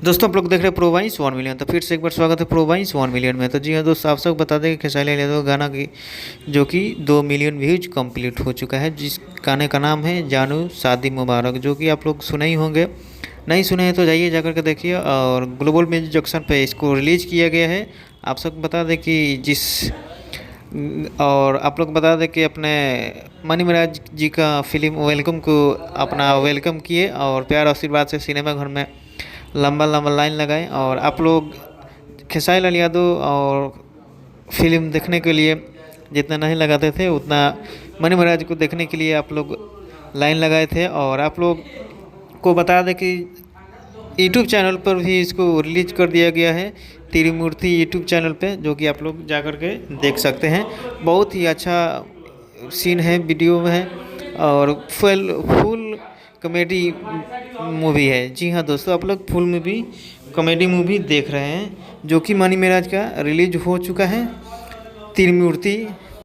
दोस्तों आप लोग देख रहे हैं प्रो वाइस 1 मिलियन। तो फिर से एक बार स्वागत है प्रो वाइस 1 मिलियन में। तो जी हाँ दोस्तों, आप सब बता दें कि खेसारी लाल यादव गाना की जो कि 2 मिलियन व्यूज कंप्लीट हो चुका है, जिस गाने का नाम है जानू शादी मुबारक, जो कि आप लोग सुने ही होंगे। नहीं सुने हैं तो जाइए जाकर के देखिए। और ग्लोबल म्यूजिक जंक्शन पे इसको रिलीज़ किया गया है। आप सब बता दें कि और आप लोग बता दें कि अपने मनी महाराज जी का फिल्म वेलकम को अपना वेलकम किए और प्यार आशीर्वाद से सिनेमा घर में लंबा लंबा लाइन लगाए। और आप लोग खेसारी लाल यादव और फिल्म देखने के लिए जितना नहीं लगाते थे, उतना मनी महाराज को देखने के लिए आप लोग लाइन लगाए थे। और आप लोग को बता दें कि यूट्यूब चैनल पर भी इसको रिलीज कर दिया गया है, त्रिमूर्ति यूट्यूब चैनल पे, जो कि आप लोग जा कर के देख सकते हैं। बहुत ही अच्छा सीन है, वीडियो में है और फुल कॉमेडी मूवी है। जी हाँ दोस्तों, आप लोग फुल मूवी कॉमेडी मूवी देख रहे हैं, जो कि मनी महाराज का रिलीज हो चुका है त्रिमूर्ति